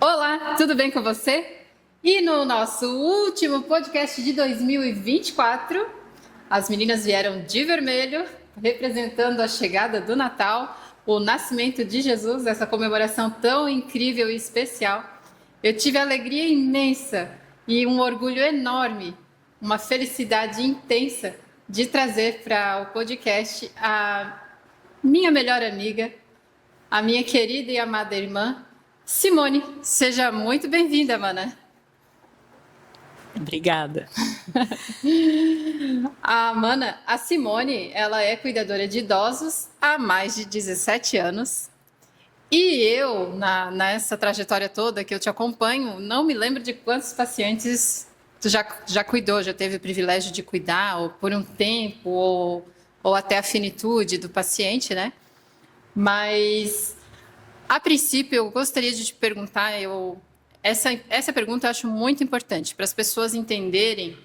Olá, tudo bem com você? E no nosso último podcast de 2024, as meninas vieram de vermelho, representando a chegada do Natal, o nascimento de Jesus, essa comemoração tão incrível e especial. Eu tive alegria imensa e um orgulho enorme, uma felicidade intensa de trazer para o podcast a minha melhor amiga, a minha querida e amada irmã, Simone. Seja muito bem-vinda, mana. Obrigada. A Simone, ela é cuidadora de idosos há mais de 17 anos. E eu, nessa trajetória toda que eu te acompanho, não me lembro de quantos pacientes tu já cuidou, já teve o privilégio de cuidar, ou por um tempo, ou até a finitude do paciente, né? Mas a princípio, eu gostaria de te perguntar, essa pergunta eu acho muito importante para as pessoas entenderem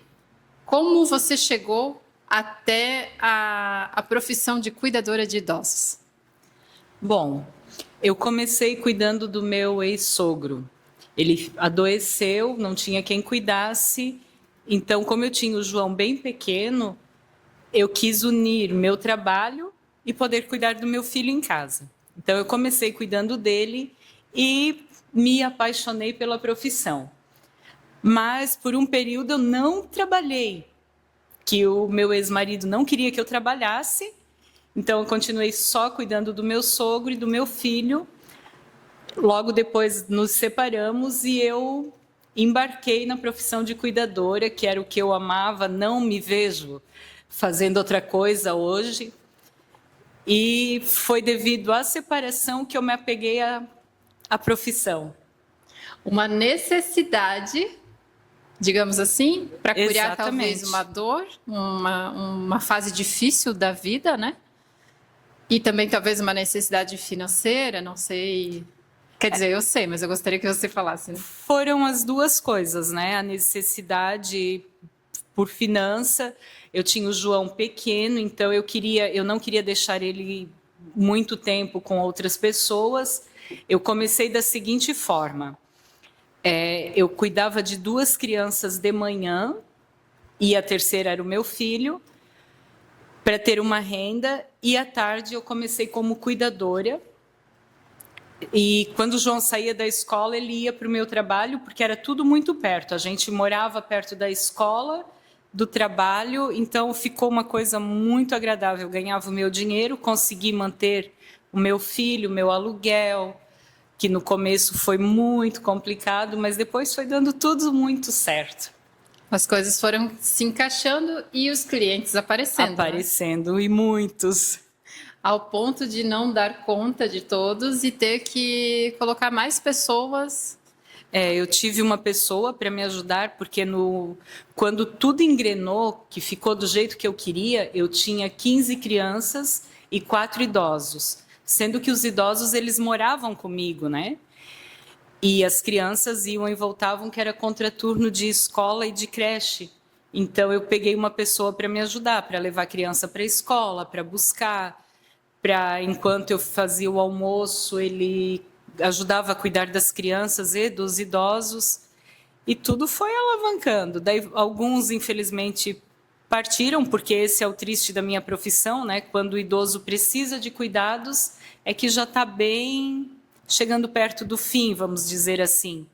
como você chegou até a profissão de cuidadora de idosos. Bom, eu comecei cuidando do meu ex-sogro. Ele adoeceu, não tinha quem cuidasse, então, como eu tinha o João bem pequeno, eu quis unir meu trabalho e poder cuidar do meu filho em casa. Então, eu comecei cuidando dele e me apaixonei pela profissão. Mas, por um período, eu não trabalhei, que o meu ex-marido não queria que eu trabalhasse, então eu continuei só cuidando do meu sogro e do meu filho. Logo depois nos separamos e eu embarquei na profissão de cuidadora, que era o que eu amava, não me vejo fazendo outra coisa hoje. E foi devido à separação que eu me apeguei à profissão. Uma necessidade, digamos assim, para curar talvez Exatamente. uma dor, uma fase difícil da vida, né? E também talvez uma necessidade financeira, não sei. Quer dizer, eu sei, mas eu gostaria que você falasse. Né? Foram as duas coisas, né? A necessidade por finança. Eu tinha o João pequeno, então eu não queria deixar ele muito tempo com outras pessoas. Eu comecei da seguinte forma: eu cuidava de duas crianças de manhã e a terceira era o meu filho, para ter uma renda, e à tarde eu comecei como cuidadora. E quando o João saía da escola, ele ia para o meu trabalho, porque era tudo muito perto. A gente morava perto da escola, do trabalho, então ficou uma coisa muito agradável. Eu ganhava o meu dinheiro, consegui manter o meu filho, o meu aluguel, que no começo foi muito complicado, mas depois foi dando tudo muito certo. As coisas foram se encaixando e os clientes aparecendo, né? Aparecendo, e muitos. Ao ponto de não dar conta de todos e ter que colocar mais pessoas. Eu tive uma pessoa para me ajudar, porque quando tudo engrenou, que ficou do jeito que eu queria, eu tinha 15 crianças e 4 idosos, sendo que os idosos eles moravam comigo, né? E as crianças iam e voltavam, que era contraturno de escola e de creche. Então eu peguei uma pessoa para me ajudar, para levar a criança para a escola, para buscar, para enquanto eu fazia o almoço, ele ajudava a cuidar das crianças e dos idosos, e tudo foi alavancando. Daí alguns, infelizmente, partiram, porque esse é o triste da minha profissão, né? Quando o idoso precisa de cuidados, é que já está bem chegando perto do fim, vamos dizer assim.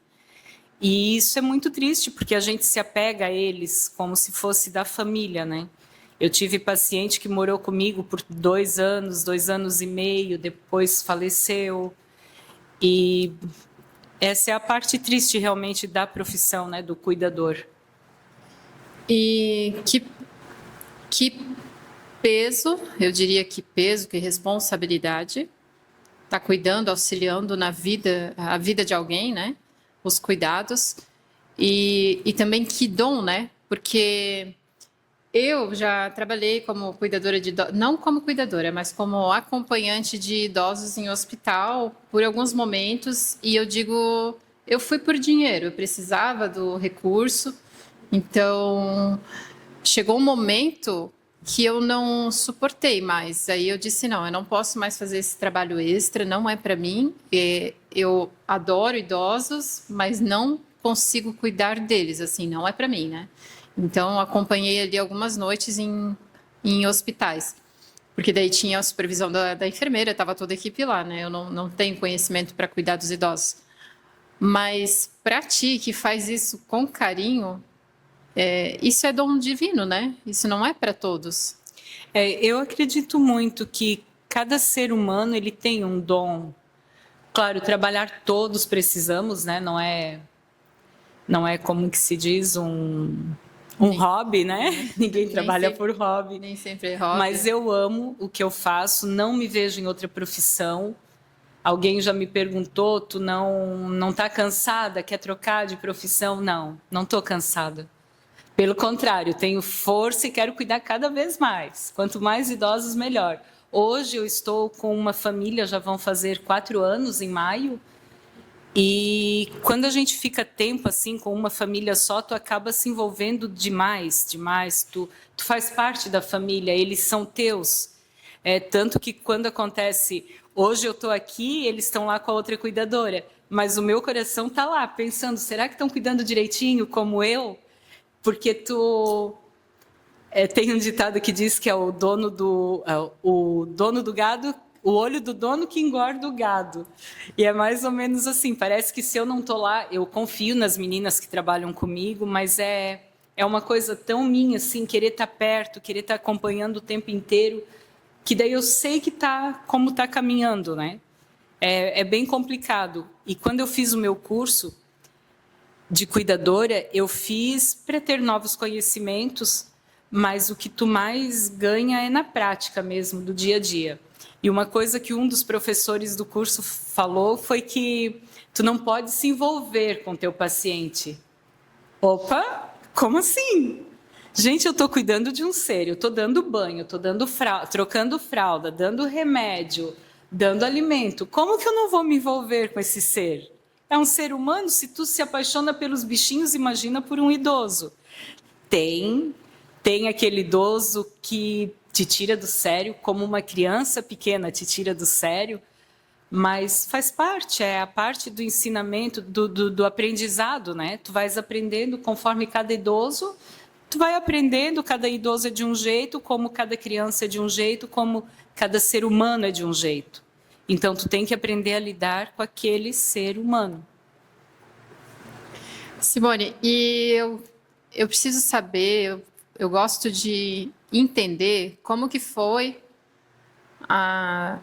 E isso é muito triste, porque a gente se apega a eles como se fosse da família, né? Eu tive paciente que morou comigo por 2 anos e meio, depois faleceu. E essa é a parte triste realmente da profissão, né, do cuidador. E que peso, eu diria que peso, que responsabilidade, tá cuidando, auxiliando a vida de alguém, né? Os cuidados. E também que dom, né? Porque eu já trabalhei como cuidadora de idosos, não como cuidadora, mas como acompanhante de idosos em hospital por alguns momentos. E eu digo, eu fui por dinheiro, eu precisava do recurso. Então, chegou um momento que eu não suportei mais. Aí eu disse, não, eu não posso mais fazer esse trabalho extra, não é para mim. Eu adoro idosos, mas não consigo cuidar deles, assim, não é para mim, né? Então, acompanhei ali algumas noites em hospitais, porque daí tinha a supervisão da enfermeira, estava toda a equipe lá, né? Eu não tenho conhecimento para cuidar dos idosos. Mas para ti, que faz isso com carinho, isso é dom divino, né? Isso não é para todos. Eu acredito muito que cada ser humano ele tem um dom. Claro, trabalhar todos precisamos, né? Não é como que se diz um hobby, né? Ninguém trabalha por hobby. Nem sempre é hobby. Mas eu amo o que eu faço, não me vejo em outra profissão. Alguém já me perguntou, tu não tá cansada, quer trocar de profissão? Não estou cansada. Pelo contrário, tenho força e quero cuidar cada vez mais. Quanto mais idosos, melhor. Hoje eu estou com uma família, já vão fazer 4 anos em maio, e quando a gente fica tempo assim com uma família só, tu acaba se envolvendo demais. Tu faz parte da família, eles são teus. Tanto que quando acontece, hoje eu estou aqui, eles estão lá com a outra cuidadora, mas o meu coração está lá, pensando, será que estão cuidando direitinho como eu? Porque tem um ditado que diz que é o dono do gado, o olho do dono que engorda o gado. E é mais ou menos assim, parece que se eu não estou lá, eu confio nas meninas que trabalham comigo, mas é uma coisa tão minha, assim, querer estar perto, querer estar acompanhando o tempo inteiro, que daí eu sei que como está caminhando, né? É bem complicado. E quando eu fiz o meu curso de cuidadora, eu fiz para ter novos conhecimentos, mas o que tu mais ganha é na prática mesmo, do dia a dia. E uma coisa que um dos professores do curso falou foi que tu não pode se envolver com teu paciente. Opa, como assim? Gente, eu estou cuidando de um ser, eu estou dando banho, estou trocando fralda, dando remédio, dando alimento. Como que eu não vou me envolver com esse ser? É um ser humano, se tu se apaixona pelos bichinhos, imagina por um idoso. Tem aquele idoso que te tira do sério, como uma criança pequena te tira do sério, mas faz parte, é a parte do ensinamento, do aprendizado, né? Tu vais aprendendo conforme cada idoso, tu vai aprendendo, cada idoso é de um jeito, como cada criança é de um jeito, como cada ser humano é de um jeito. Então, tu tem que aprender a lidar com aquele ser humano. Simone, e eu preciso saber, eu gosto de entender como que foi a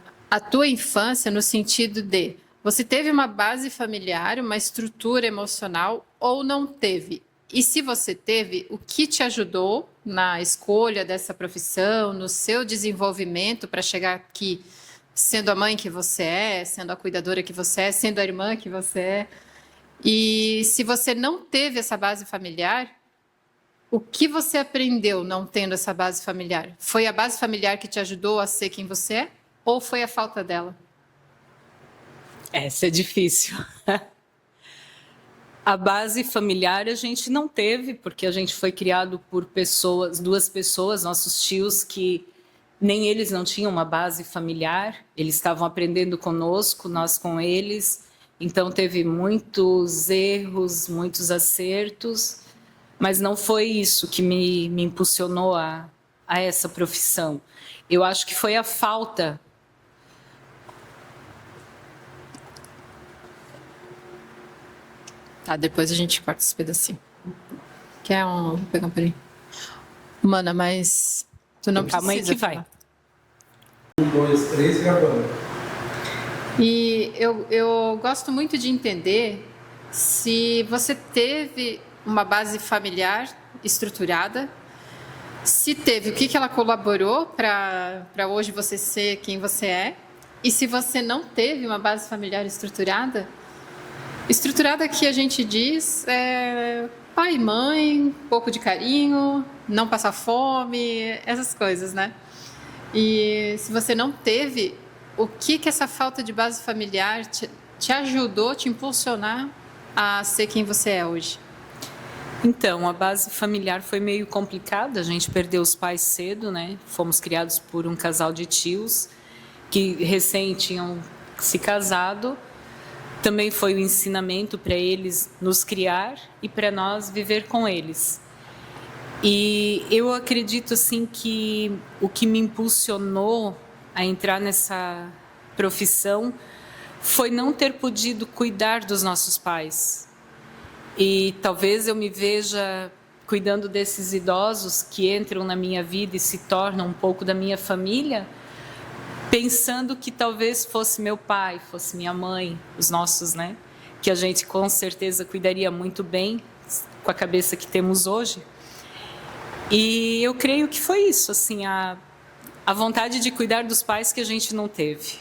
tua infância no sentido de você teve uma base familiar, uma estrutura emocional ou não teve? E se você teve, o que te ajudou na escolha dessa profissão, no seu desenvolvimento para chegar aqui, sendo a mãe que você é, sendo a cuidadora que você é, sendo a irmã que você é? E se você não teve essa base familiar, o que você aprendeu não tendo essa base familiar? Foi a base familiar que te ajudou a ser quem você é? Ou foi a falta dela? Essa é difícil. A base familiar a gente não teve, porque a gente foi criado por duas pessoas, nossos tios, que nem eles não tinham uma base familiar, eles estavam aprendendo conosco, nós com eles, então teve muitos erros, muitos acertos, mas não foi isso que me impulsionou a essa profissão. Eu acho que foi a falta. Tá, depois a gente corta esse pedacinho. Vou pegar um peraí. Mana, mas tu não precisa. Calma aí que vai. 1, 2, 3, gravando. E eu gosto muito de entender se você teve uma base familiar estruturada, se teve, o que ela colaborou para hoje você ser quem você é, e se você não teve uma base familiar estruturada que a gente diz pai e mãe, um pouco de carinho, não passar fome, essas coisas, né? E se você não teve, o que essa falta de base familiar te ajudou, te impulsionar a ser quem você é hoje? Então, a base familiar foi meio complicada. A gente perdeu os pais cedo, né? Fomos criados por um casal de tios que recém tinham se casado. Também foi o ensinamento para eles nos criar e para nós viver com eles. E eu acredito assim que o que me impulsionou a entrar nessa profissão foi não ter podido cuidar dos nossos pais. E talvez eu me veja cuidando desses idosos que entram na minha vida e se tornam um pouco da minha família, pensando que talvez fosse meu pai, fosse minha mãe, os nossos, né? Que a gente com certeza cuidaria muito bem com a cabeça que temos hoje. E eu creio que foi isso, assim, a vontade de cuidar dos pais que a gente não teve.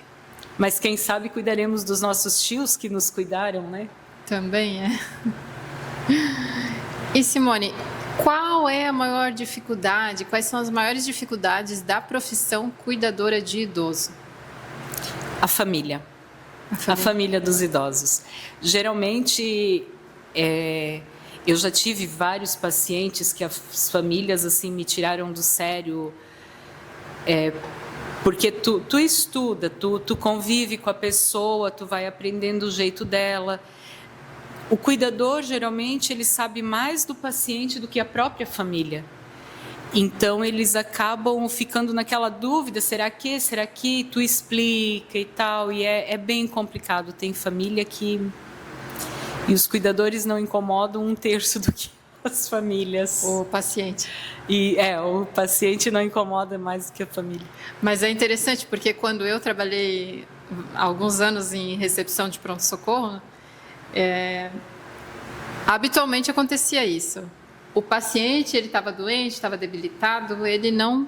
Mas quem sabe cuidaremos dos nossos tios que nos cuidaram, né? Também é. E Simone, qual é a maior dificuldade, quais são as maiores dificuldades da profissão cuidadora de idoso? A família. A família dos idosos. Geralmente, eu já tive vários pacientes que as famílias assim me tiraram do sério, porque tu estuda, tu convive com a pessoa, tu vai aprendendo o jeito dela. O cuidador, geralmente, ele sabe mais do paciente do que a própria família. Então, eles acabam ficando naquela dúvida, será que tu explica e tal, e é bem complicado. Tem família que... E os cuidadores não incomodam 1/3 do que as famílias. O paciente. E o paciente não incomoda mais do que a família. Mas é interessante, porque quando eu trabalhei há alguns anos em recepção de pronto-socorro, habitualmente acontecia isso. O paciente, ele estava doente, estava debilitado, ele não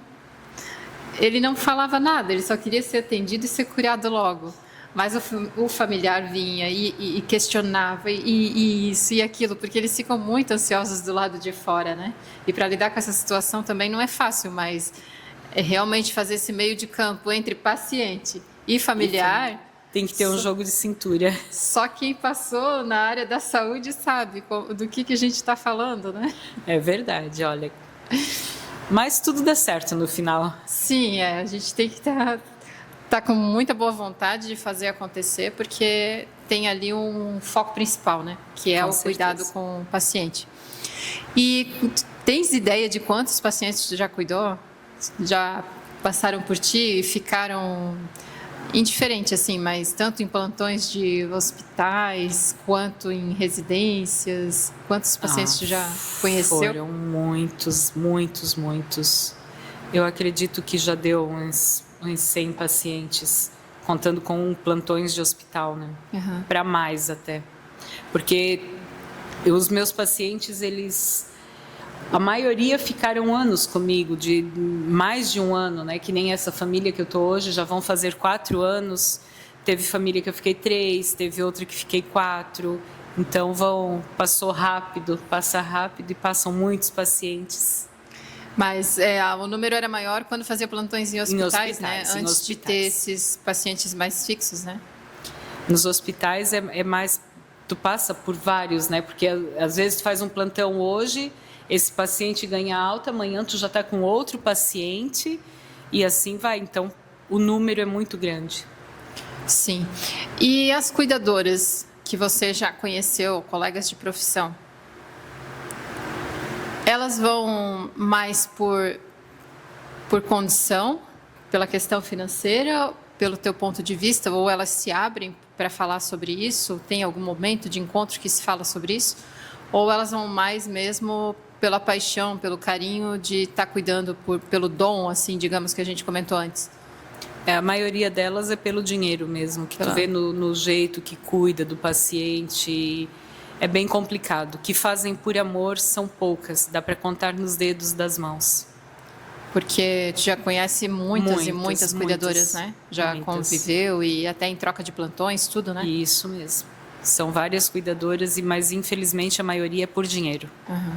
falava nada, ele só queria ser atendido e ser curado logo. Mas o familiar vinha e questionava e isso e aquilo, porque eles ficam muito ansiosos do lado de fora, né? E para lidar com essa situação também não é fácil, mas é realmente fazer esse meio de campo entre paciente e familiar. Tem que ter um jogo de cintura. Só quem passou na área da saúde sabe do que a gente está falando, né? É verdade, olha. Mas tudo dá certo no final. Sim, a gente tem que estar com muita boa vontade de fazer acontecer, porque tem ali um foco principal, né? Que é o cuidado com o paciente. E tens ideia de quantos pacientes tu já cuidou? Já passaram por ti e ficaram indiferente, assim, mas tanto em plantões de hospitais quanto em residências? Quantos pacientes tu já conheceu? Foram muitos. Eu acredito que já deu uns 100 pacientes, contando com plantões de hospital, né? Uhum. Para mais até. Porque os meus pacientes, a maioria ficaram anos comigo, de mais de um ano, né? Que nem essa família que eu estou hoje, já vão fazer 4 anos. Teve família que eu fiquei 3, teve outra que fiquei 4. Então passa rápido e passam muitos pacientes. Mas o número era maior quando fazia plantões em hospitais, né? Antes de ter esses pacientes mais fixos, né? Nos hospitais é mais... Tu passa por vários, né? Porque às vezes tu faz um plantão hoje, esse paciente ganha alta, amanhã tu já está com outro paciente e assim vai. Então, o número é muito grande. Sim. E as cuidadoras que você já conheceu, colegas de profissão, elas vão mais por condição, pela questão financeira, pelo teu ponto de vista, ou elas se abrem para falar sobre isso? Tem algum momento de encontro que se fala sobre isso? Ou elas vão mais mesmo pela paixão, pelo carinho de estar cuidando pelo dom, assim, digamos, que a gente comentou antes? A maioria delas é pelo dinheiro mesmo, que tu vê no jeito que cuida do paciente. É bem complicado. Que fazem por amor são poucas, dá para contar nos dedos das mãos. Porque tu já conhece muitas cuidadoras, né? Já conviveu e até em troca de plantões, tudo, né? Isso mesmo. São várias cuidadoras, mas infelizmente a maioria é por dinheiro. Uhum.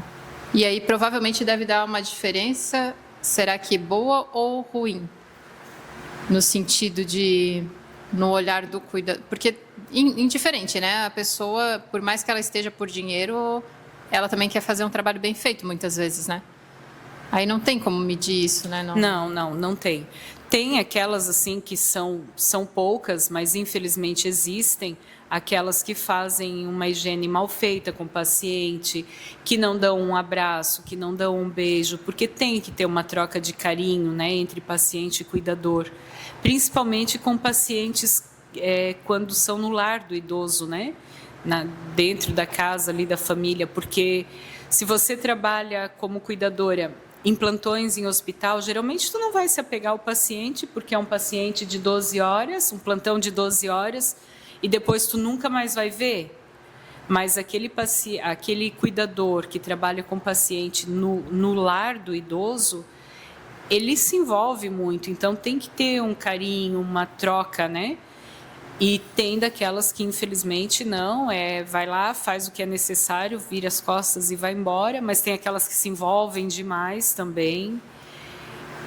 E aí provavelmente deve dar uma diferença, será que boa ou ruim? No sentido de, no olhar do cuidador, porque indiferente, né? A pessoa, por mais que ela esteja por dinheiro, ela também quer fazer um trabalho bem feito, muitas vezes, né? Aí não tem como medir isso, né? Não tem. Tem aquelas assim que são poucas, mas infelizmente existem, aquelas que fazem uma higiene mal feita com o paciente, que não dão um abraço, que não dão um beijo, porque tem que ter uma troca de carinho, né, entre paciente e cuidador, principalmente com pacientes quando são no lar do idoso, né, dentro da casa ali da família, porque se você trabalha como cuidadora em plantões em hospital, geralmente tu não vai se apegar ao paciente, porque é um paciente de 12 horas, um plantão de 12 horas, e depois tu nunca mais vai ver. Mas aquele cuidador que trabalha com o paciente no lar do idoso, ele se envolve muito, então tem que ter um carinho, uma troca, né? E tem daquelas que, infelizmente, não, vai lá, faz o que é necessário, vira as costas e vai embora, mas tem aquelas que se envolvem demais também.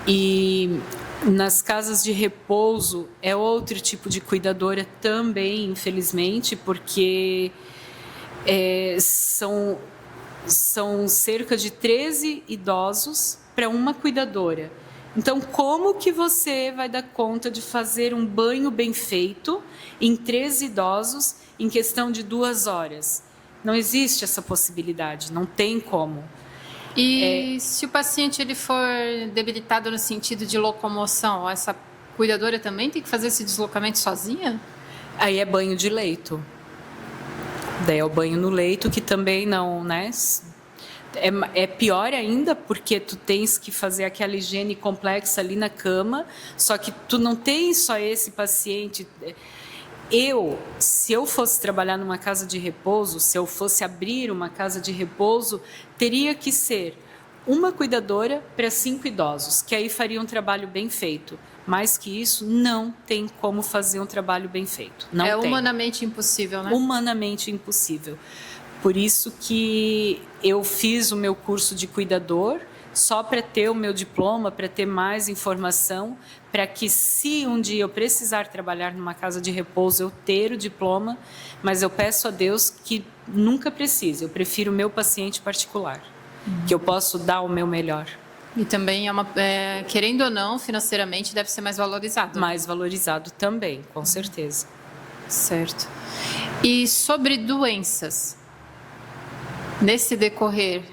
E nas casas de repouso é outro tipo de cuidadora também, infelizmente, porque são cerca de 13 idosos para uma cuidadora. Então, como que você vai dar conta de fazer um banho bem feito em 13 idosos em questão de 2 horas? Não existe essa possibilidade, não tem como. E se o paciente ele for debilitado no sentido de locomoção, essa cuidadora também tem que fazer esse deslocamento sozinha? Aí é banho de leito. Daí é o banho no leito, que também não, né? É pior ainda, porque tu tens que fazer aquela higiene complexa ali na cama, só que tu não tens só esse paciente. Se eu fosse trabalhar numa casa de repouso, se eu fosse abrir uma casa de repouso, teria que ser uma cuidadora para 5 idosos, que aí faria um trabalho bem feito. Mais que isso, não tem como fazer um trabalho bem feito. Não tem. Humanamente impossível, né? Humanamente impossível. Por isso que eu fiz o meu curso de cuidador, só para ter o meu diploma, para ter mais informação, para que se um dia eu precisar trabalhar numa casa de repouso, eu ter o diploma, mas eu peço a Deus que nunca precise, eu prefiro o meu paciente particular, que eu posso dar o meu melhor. E também, querendo ou não, financeiramente deve ser mais valorizado. Mais valorizado também, com certeza. Certo. E sobre doenças, nesse decorrer,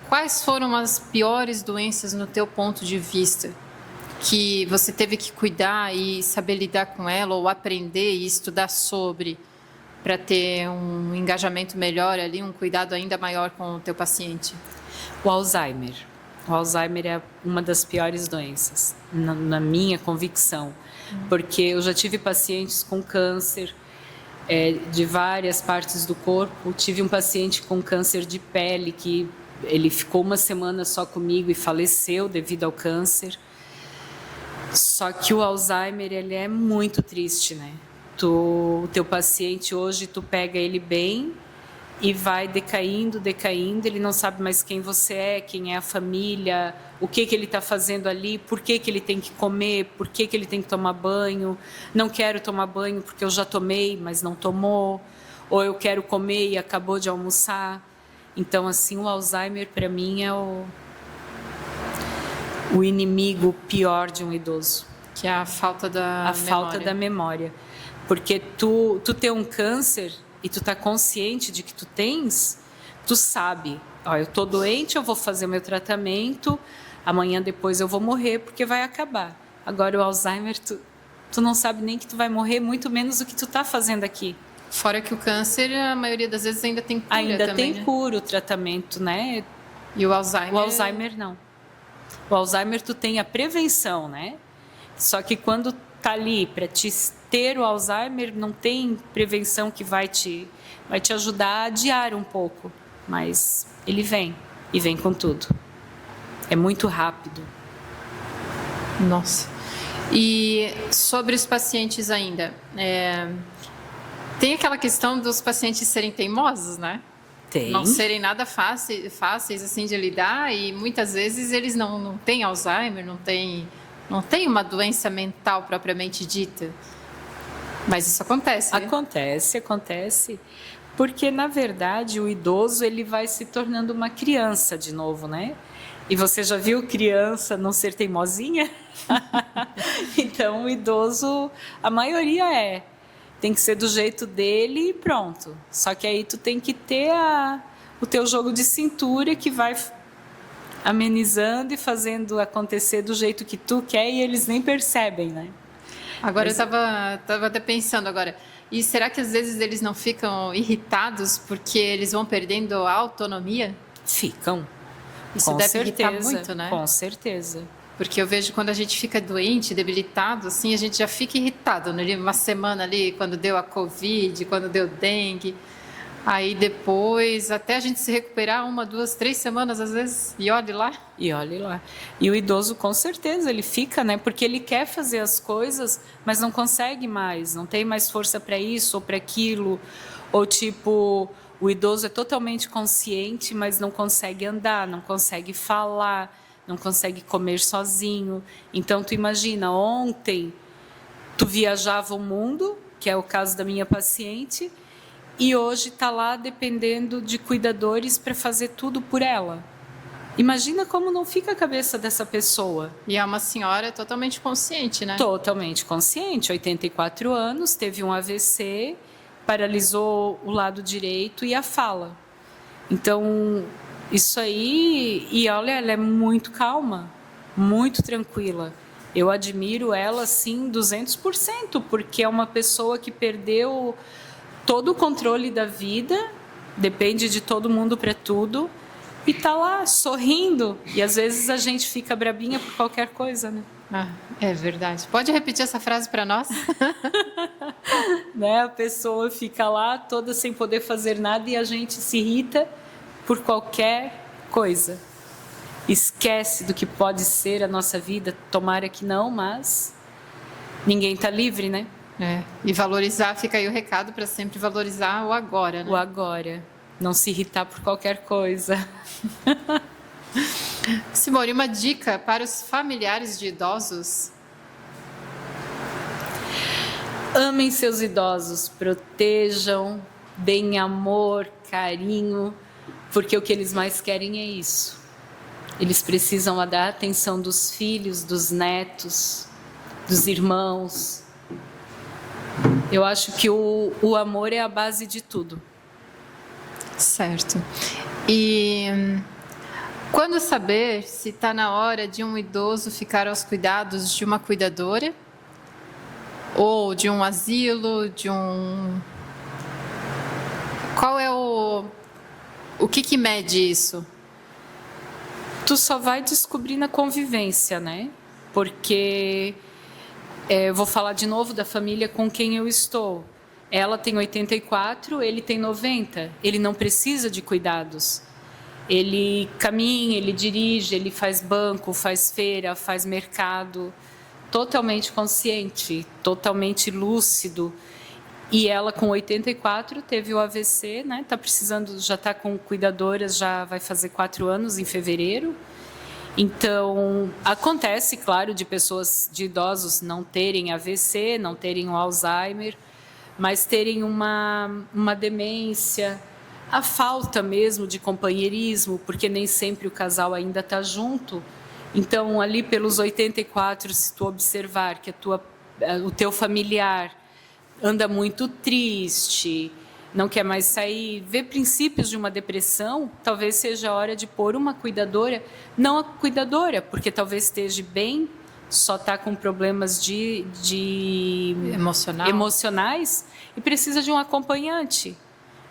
quais foram as piores doenças no teu ponto de vista? Que você teve que cuidar e saber lidar com ela, ou aprender e estudar sobre, para ter um engajamento melhor ali, um cuidado ainda maior com o teu paciente? O Alzheimer. O Alzheimer é uma das piores doenças, na minha convicção, porque eu já tive pacientes com câncer de várias partes do corpo. Tive um paciente com câncer de pele que ele ficou 1 semana só comigo e faleceu devido ao câncer. Só que o Alzheimer, ele é muito triste, né? O teu paciente hoje, tu pega ele bem e vai decaindo, ele não sabe mais quem você é, quem é a família, o que ele está fazendo ali, por que ele tem que comer, por que ele tem que tomar banho. Não quero tomar banho porque eu já tomei, mas não tomou, ou eu quero comer e acabou de almoçar. Então, assim, o Alzheimer, para mim, é o inimigo pior de um idoso. Que é a falta da memória. Falta da memória. Porque tu ter um câncer e tu tá consciente de que tu tens, tu sabe, ó, eu tô doente, eu vou fazer o meu tratamento, amanhã depois eu vou morrer porque vai acabar. Agora o Alzheimer, tu não sabe nem que tu vai morrer, muito menos o que tu tá fazendo aqui. Fora que o câncer, a maioria das vezes ainda tem cura ainda também, tem cura, o tratamento, né? E o Alzheimer? O Alzheimer não. O Alzheimer tu tem a prevenção, né? Só que quando tá ali para te ter o Alzheimer, não tem prevenção que vai te ajudar a adiar um pouco, mas ele vem e vem com tudo. É muito rápido. Nossa. E sobre os pacientes ainda, tem aquela questão dos pacientes serem teimosos, né? Tem. Não serem nada fáceis assim de lidar, e muitas vezes eles não têm Alzheimer, não tem uma doença mental propriamente dita. Mas isso acontece, né? Acontece. Porque, na verdade, o idoso ele vai se tornando uma criança de novo, né? E você já viu criança não ser teimosinha? Então, o idoso, a maioria tem que ser do jeito dele e pronto. Só que aí tu tem que ter o teu jogo de cintura que vai amenizando e fazendo acontecer do jeito que tu quer e eles nem percebem, né? Agora eu tava até pensando agora. E será que às vezes eles não ficam irritados porque eles vão perdendo a autonomia? Ficam. Isso Com deve certeza, irritar muito, né? Com certeza. Porque eu vejo quando a gente fica doente, debilitado, assim, a gente já fica irritado, né? Uma semana ali, quando deu a Covid, quando deu dengue. Aí depois, até a gente se recuperar, 1, 2, 3 semanas, às vezes, e olhe lá. E olhe lá. E o idoso, com certeza, ele fica, né? Porque ele quer fazer as coisas, mas não consegue mais, não tem mais força para isso ou para aquilo. Ou tipo, o idoso é totalmente consciente, mas não consegue andar, não consegue falar, não consegue comer sozinho. Então, tu imagina, ontem tu viajava o mundo, que é o caso da minha paciente, e hoje está lá dependendo de cuidadores para fazer tudo por ela. Imagina como não fica a cabeça dessa pessoa. E é uma senhora totalmente consciente, né? Totalmente consciente, 84 anos, teve um AVC, paralisou o lado direito e a fala. Então, isso aí, e olha, ela é muito calma, muito tranquila. Eu admiro ela, assim, 200%, porque é uma pessoa que perdeu todo o controle da vida, depende de todo mundo para tudo, e tá lá sorrindo. E às vezes a gente fica brabinha por qualquer coisa, né? Ah, é verdade. Pode repetir essa frase para nós? Né? A pessoa fica lá toda sem poder fazer nada e a gente se irrita por qualquer coisa. Esquece do que pode ser a nossa vida, tomara que não, mas ninguém está livre, né? É. E valorizar, fica aí o recado para sempre valorizar o agora, né? O agora. Não se irritar por qualquer coisa. Simone, uma dica para os familiares de idosos? Amem seus idosos, protejam, deem amor, carinho, porque o que eles mais querem é isso. Eles precisam da atenção dos filhos, dos netos, dos irmãos. Eu acho que o amor é a base de tudo. Certo. E quando saber se está na hora de um idoso ficar aos cuidados de uma cuidadora? Ou de um asilo, de um... Qual é o que mede isso? Tu só vai descobrir na convivência, né? Porque eu vou falar de novo da família com quem eu estou. Ela tem 84, ele tem 90. Ele não precisa de cuidados. Ele caminha, ele dirige, ele faz banco, faz feira, faz mercado. Totalmente consciente, totalmente lúcido. E ela com 84 teve o AVC, né? Tá precisando, já está com cuidadoras, já vai fazer 4 anos em fevereiro. Então, acontece, claro, de pessoas, de idosos não terem AVC, não terem o Alzheimer, mas terem uma demência, a falta mesmo de companheirismo, porque nem sempre o casal ainda está junto. Então, ali pelos 84, se tu observar que o teu familiar anda muito triste, não quer mais sair, vê princípios de uma depressão, talvez seja a hora de pôr uma cuidadora, não a cuidadora, porque talvez esteja bem, só está com problemas de emocionais e precisa de um acompanhante.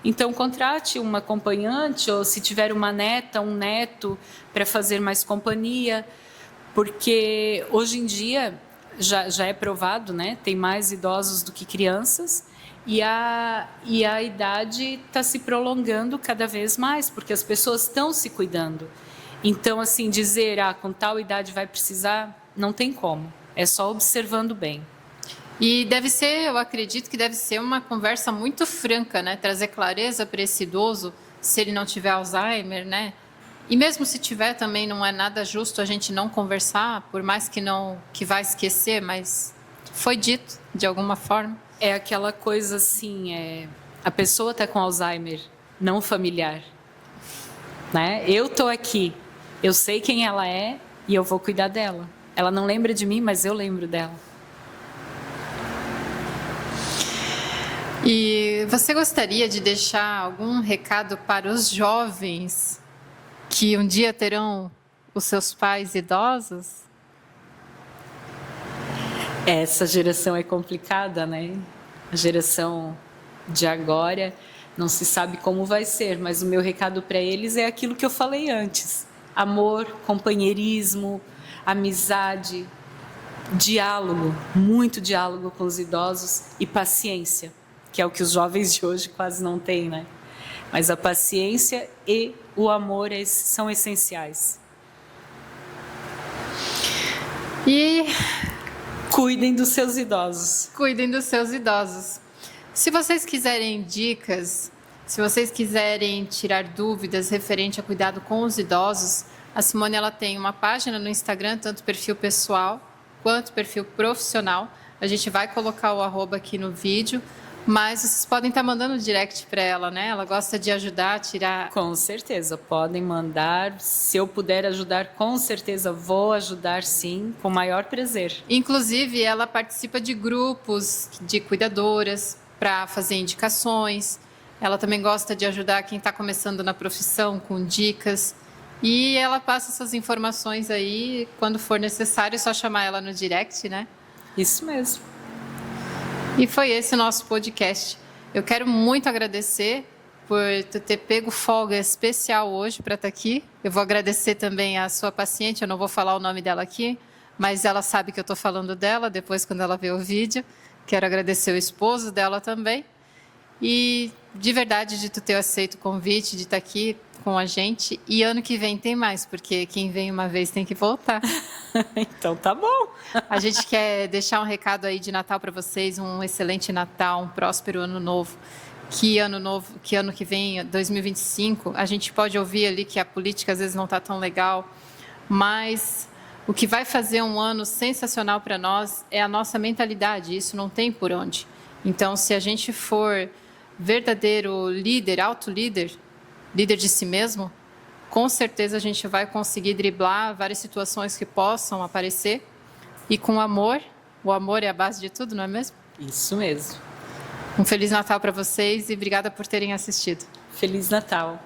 Então, contrate uma acompanhante, ou se tiver uma neta, um neto, para fazer mais companhia, porque hoje em dia já é provado, né? Tem mais idosos do que crianças, e a idade está se prolongando cada vez mais, porque as pessoas estão se cuidando. Então, assim, dizer, com tal idade vai precisar, não tem como. É só observando bem. E deve ser, eu acredito que deve ser uma conversa muito franca, né? Trazer clareza para esse idoso, se ele não tiver Alzheimer, né? E mesmo se tiver também, não é nada justo a gente não conversar, por mais que vai esquecer, mas foi dito de alguma forma. É aquela coisa assim, A pessoa está com Alzheimer, não familiar. Né? Eu estou aqui, eu sei quem ela é e eu vou cuidar dela. Ela não lembra de mim, mas eu lembro dela. E você gostaria de deixar algum recado para os jovens que um dia terão os seus pais idosos? Essa geração é complicada, né? A geração de agora não se sabe como vai ser, mas o meu recado para eles é aquilo que eu falei antes: amor, companheirismo, amizade, diálogo, muito diálogo com os idosos e paciência, que é o que os jovens de hoje quase não têm, né? Mas a paciência e o amor são essenciais. E cuidem dos seus idosos. Cuidem dos seus idosos. Se vocês quiserem dicas, se vocês quiserem tirar dúvidas referente a cuidado com os idosos, a Simone ela tem uma página no Instagram, tanto perfil pessoal quanto perfil profissional. A gente vai colocar o @ aqui no vídeo, mas vocês podem estar mandando direct para ela, né? Ela gosta de ajudar a tirar... Com certeza, podem mandar. Se eu puder ajudar, com certeza vou ajudar, sim, com o maior prazer. Inclusive, ela participa de grupos de cuidadoras para fazer indicações. Ela também gosta de ajudar quem está começando na profissão com dicas. E ela passa essas informações aí, quando for necessário, é só chamar ela no direct, né? Isso mesmo. E foi esse o nosso podcast. Eu quero muito agradecer por tu ter pego folga especial hoje para estar aqui. Eu vou agradecer também a sua paciente, eu não vou falar o nome dela aqui, mas ela sabe que eu estou falando dela depois quando ela vê o vídeo. Quero agradecer o esposo dela também. E de verdade de tu ter aceito o convite, de estar aqui com a gente. E ano que vem tem mais, porque quem vem uma vez tem que voltar. Então tá bom. A gente quer deixar um recado aí de Natal para vocês, um excelente Natal, um próspero ano novo. Que ano que vem, 2025, a gente pode ouvir ali que a política às vezes não está tão legal, mas o que vai fazer um ano sensacional para nós é a nossa mentalidade, isso não tem por onde. Então, se a gente for verdadeiro líder, líder de si mesmo, com certeza a gente vai conseguir driblar várias situações que possam aparecer. E com amor, o amor é a base de tudo, não é mesmo? Isso mesmo. Um Feliz Natal para vocês e obrigada por terem assistido. Feliz Natal.